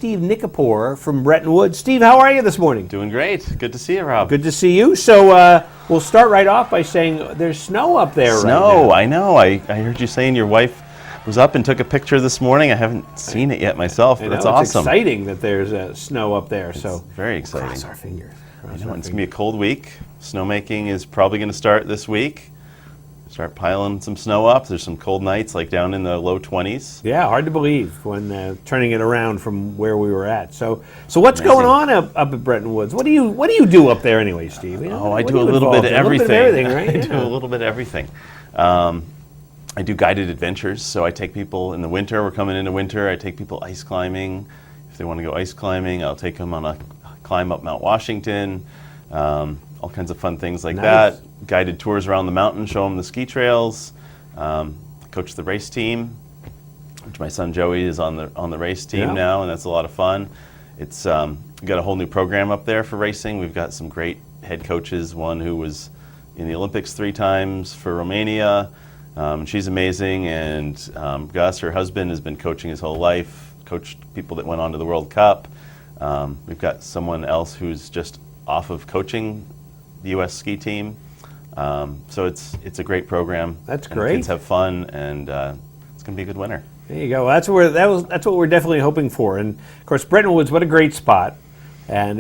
Steve Nichipor from Bretton Woods. Steve, how are you this morning? Doing great. Good to see you, Rob. Good to see you. So we'll start right off by saying there's snow up there right now. Snow, I know. I heard you saying your wife was up and took a picture this morning. I haven't seen it yet myself, but it's awesome. It's exciting that there's snow up there. It's very exciting. Cross our fingers. I know, it's going to be a cold week. Snowmaking is probably going to start this week. Start piling some snow up. There's some cold nights, like down in the low 20s. Yeah, hard to believe when turning it around from where we were at. So what's going on up at Bretton Woods? What do you do up there anyway, Steve? I do a little bit of everything. Right? I do a little bit of everything. I do guided adventures, so I take people in the winter. We're coming into winter. I take people ice climbing. If they want to go ice climbing, I'll take them on a climb up Mount Washington. All kinds of fun things like that. Guided tours around the mountain, show them the ski trails. Coach the race team, which my son Joey is on the race team now, and that's a lot of fun. It's we've got a whole new program up there for racing. We've got some great head coaches. One who was in the Olympics 3 times for Romania. She's amazing, and Gus, her husband, has been coaching his whole life. Coached people that went on to the World Cup. We've got someone else who's just off of coaching the U.S. ski team. So it's a great program. That's and great. Kids have fun, and it's going to be a good winter. There you go. That's what we're definitely hoping for. And of course, Bretton Woods, what a great spot, and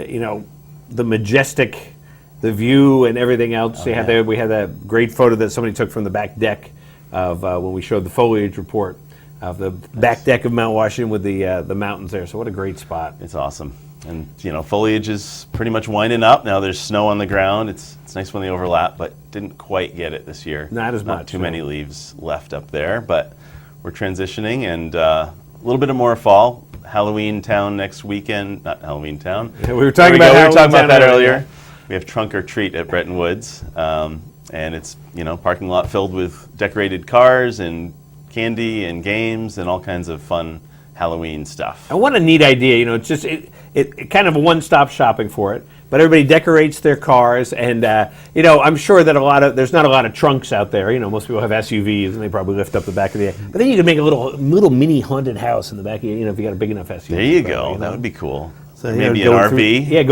the majestic, the view, and everything else. We had that great photo that somebody took from the back deck of when we showed the foliage report of the back deck of Mount Washington with the mountains there. So what a great spot. It's awesome. And foliage is pretty much winding up. Now there's snow on the ground. It's nice when they overlap, but didn't quite get it this year. Not as much. Not too many leaves left up there, but we're transitioning, and a little bit of more fall. Halloween Town next weekend. Not Halloween Town. Yeah, we were talking about that earlier. We have Trunk or Treat at Bretton Woods, and it's parking lot filled with decorated cars and candy and games and all kinds of fun Halloween stuff. And what a neat idea. It's just it kind of a one-stop shopping for it. But everybody decorates their cars, and I'm sure that there's not a lot of trunks out there. Most people have SUVs, and they probably lift up the back of the. But then you can make a little mini haunted house in the back of if you got a big enough SUV. There you go. That would be cool. So, maybe an RV.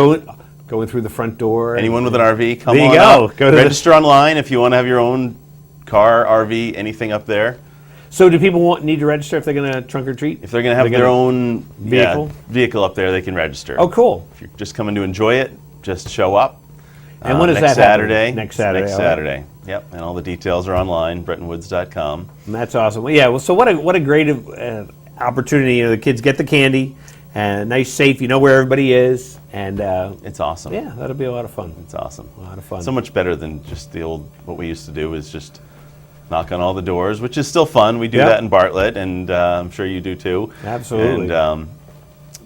Going through the front door. Anyone with an RV, come on. There you go. Go to register online if you want to have your own car, RV, anything up there. So do people need to register if they're going to trunk or treat? If they're going to have their own vehicle up there, they can register. Oh, cool. If you're just coming to enjoy it, just show up. And when is next that Saturday? Next Saturday. Next Saturday. Yep. And all the details are online, BrettonWoods.com. And that's awesome. Well, yeah. Well, so what a great opportunity. The kids get the candy, and nice, safe. You know where everybody is, and it's awesome. Yeah, that'll be a lot of fun. It's awesome. A lot of fun. So much better than just the old. What we used to do is just knock on all the doors, which is still fun. We do that in Bartlett, and I'm sure you do too. Absolutely. And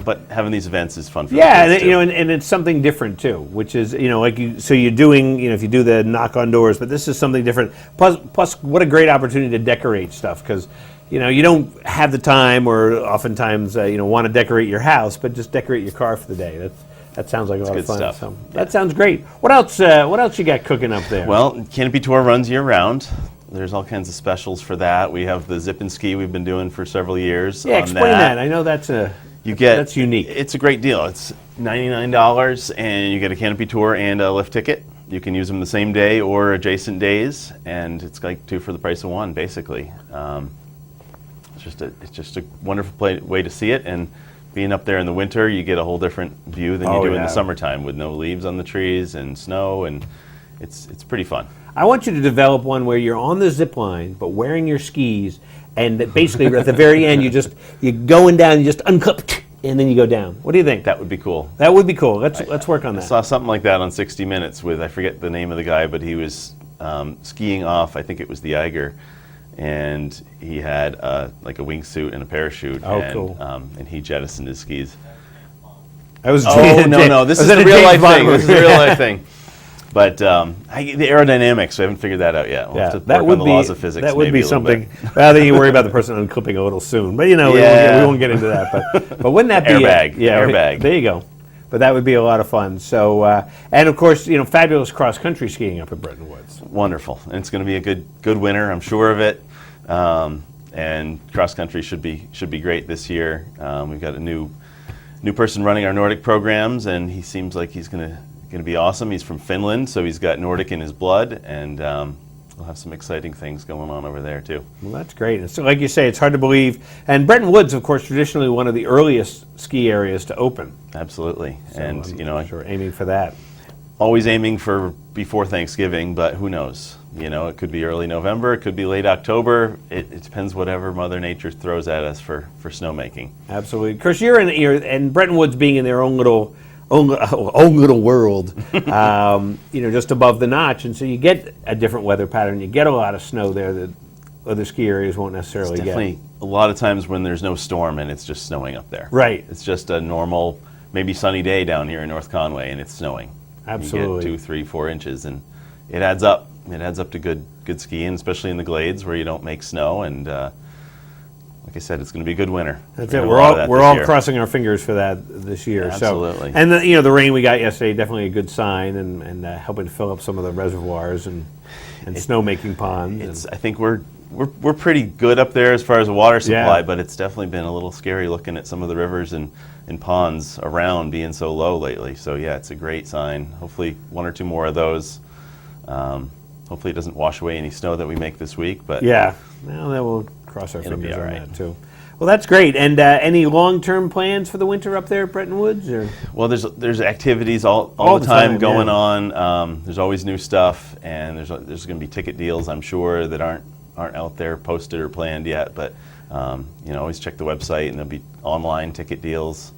but having these events is fun for the kids too. And it's something different too, which is so you're doing if you do the knock on doors, but this is something different. Plus, what a great opportunity to decorate stuff, because you don't have the time, or oftentimes want to decorate your house, but just decorate your car for the day. That sounds like a lot of fun. Stuff. So that sounds great. What else you got cooking up there? Well, Canopy Tour runs year round. There's all kinds of specials for that. We have the Zip and Ski we've been doing for several years. Yeah, explain that. I know that's unique. It's a great deal. It's $99, and you get a Canopy Tour and a lift ticket. You can use them the same day or adjacent days, and it's like 2 for the price of 1, basically. It's just a wonderful way to see it, and being up there in the winter, you get a whole different view than you do in the summertime, with no leaves on the trees and snow, and it's pretty fun. I want you to develop one where you're on the zip line, but wearing your skis, and that basically at the very end you're going down, you just unclip, and then you go down. What do you think? That would be cool. That would be cool. Let's work on that. I saw something like that on 60 Minutes with, I forget the name of the guy, but he was skiing off, I think it was the Eiger, and he had like a wingsuit and a parachute. Cool. And he jettisoned his skis. No, this is a real life thing. This is a real life thing. But the aerodynamics, we haven't figured that out yet. We'll have to work on the laws of physics. That would be something. Well, then you worry about the person unclipping a little soon. But we won't get into that. But wouldn't that be airbag? Airbag. There you go. But that would be a lot of fun. So, and of course, fabulous cross country skiing up at Bretton Woods. Wonderful, and it's going to be a good winter. I'm sure of it. And cross country should be great this year. We've got a new new person running our Nordic programs, and he seems like he's going to be awesome. He's from Finland, so he's got Nordic in his blood, and we'll have some exciting things going on over there too. Well, that's great. And so, like you say, it's hard to believe. And Bretton Woods, of course, traditionally one of the earliest ski areas to open. Absolutely, So and I'm sure aiming for that. always aiming for before Thanksgiving, but who knows? It could be early November, it could be late October. It depends whatever Mother Nature throws at us for snowmaking. Absolutely. Of course, you're in Bretton Woods, being in their own little world, just above the notch, and so you get a different weather pattern. You get a lot of snow there that other ski areas won't necessarily get. Definitely a lot of times when there's no storm and it's just snowing up there. Right. It's just a normal, maybe sunny day down here in North Conway, and it's snowing. Absolutely. You get 2, 3, 4 inches, and it adds up. It adds up to good skiing, especially in the glades where you don't make snow. And like I said, it's going to be a good winter. That's it. We're all crossing our fingers for that this year. Yeah, absolutely. So, and the rain we got yesterday, definitely a good sign, and helping to fill up some of the reservoirs and snowmaking ponds. I think we're pretty good up there as far as the water supply, Yeah. but it's definitely been a little scary looking at some of the rivers and ponds around being so low lately. So yeah, it's a great sign. Hopefully 1 or 2 more of those. Hopefully it doesn't wash away any snow that we make this week. But Yeah, well, then we'll cross our It'll be fingers all on right. that too. Well, that's great. And any long-term plans for the winter up there at Bretton Woods? Or? Well, there's activities all the time, time going yeah. on. There's always new stuff, and there's going to be ticket deals, I'm sure, that aren't out there posted or planned yet. But always check the website, and there'll be online ticket deals,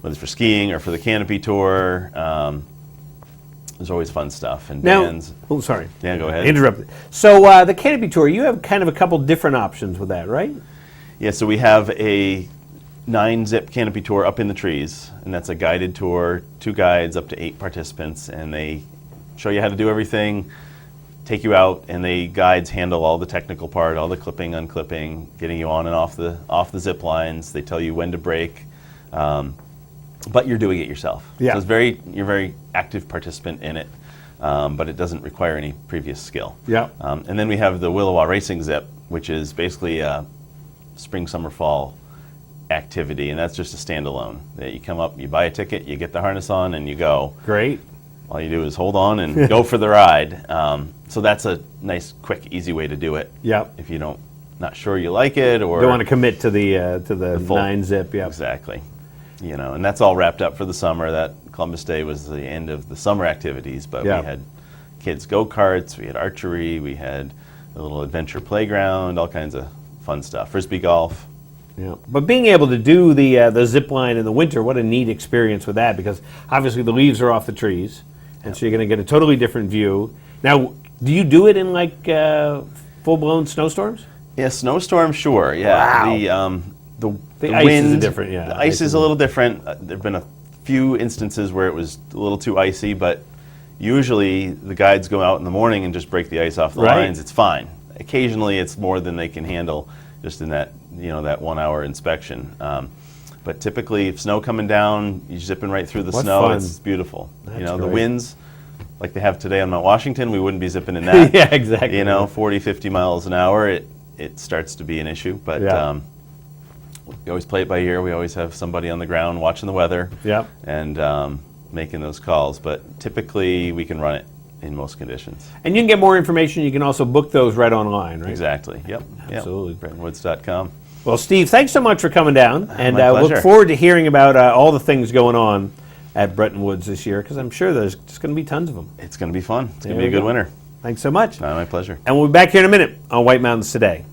whether it's for skiing or for the canopy tour. There's always fun stuff and bands. Oh, sorry. Yeah, go ahead. Interrupted. So the canopy tour, you have kind of a couple different options with that, right? Yeah, so we have a 9-zip canopy tour up in the trees, and that's a guided tour, 2 guides, up to 8 participants, and they show you how to do everything, take you out, and the guides handle all the technical part, all the clipping, unclipping, getting you on and off the zip lines. They tell you when to brake, but you're doing it yourself. Yeah. So you're a very active participant in it, but it doesn't require any previous skill. Yeah. And then we have the Willowa Racing Zip, which is basically a spring, summer, fall activity, and that's just a standalone. That you come up, you buy a ticket, you get the harness on, and you go. Great. All you do is hold on and go for the ride. So that's a nice, quick, easy way to do it. Yep. If you not sure you like it, or Don't want to commit to the full- 9-zip. Yep. Exactly. And that's all wrapped up for the summer. That Columbus Day was the end of the summer activities, but Yeah. we had kids go-karts, we had archery, we had a little adventure playground, all kinds of fun stuff. Frisbee golf. Yeah. But being able to do the zip line in the winter, what a neat experience with that, because obviously the leaves are off the trees, and so you're going to get a totally different view. Now, do you do it in like full-blown snowstorms? Yeah, snowstorm, sure. Yeah. Wow. The ice wind, is different, yeah. The ice is a little different. There have been a few instances where it was a little too icy, but usually the guides go out in the morning and just break the ice off the Right. lines. It's fine. Occasionally it's more than they can handle just in that 1 hour inspection. But typically, if snow coming down, you're zipping right through the What snow. fun. It's beautiful. That's The great. winds, like they have today on Mount Washington, we wouldn't be zipping in that. Yeah, exactly. 40, 50 miles an hour, it starts to be an issue. But Yeah. we always play it by ear. We always have somebody on the ground watching the weather Yep. and making those calls. But typically, we can run it in most conditions. And you can get more information. You can also book those right online, right? Exactly. Yep. Absolutely. BrettonWoods.com. Well, Steve, thanks so much for coming down, and my look pleasure. forward to hearing about all the things going on at Bretton Woods this year, because I'm sure there's just going to be tons of them. It's going to be fun. It's going There to be a we good go. winter. Thanks so much. My pleasure. And we'll be back here in a minute on White Mountains Today.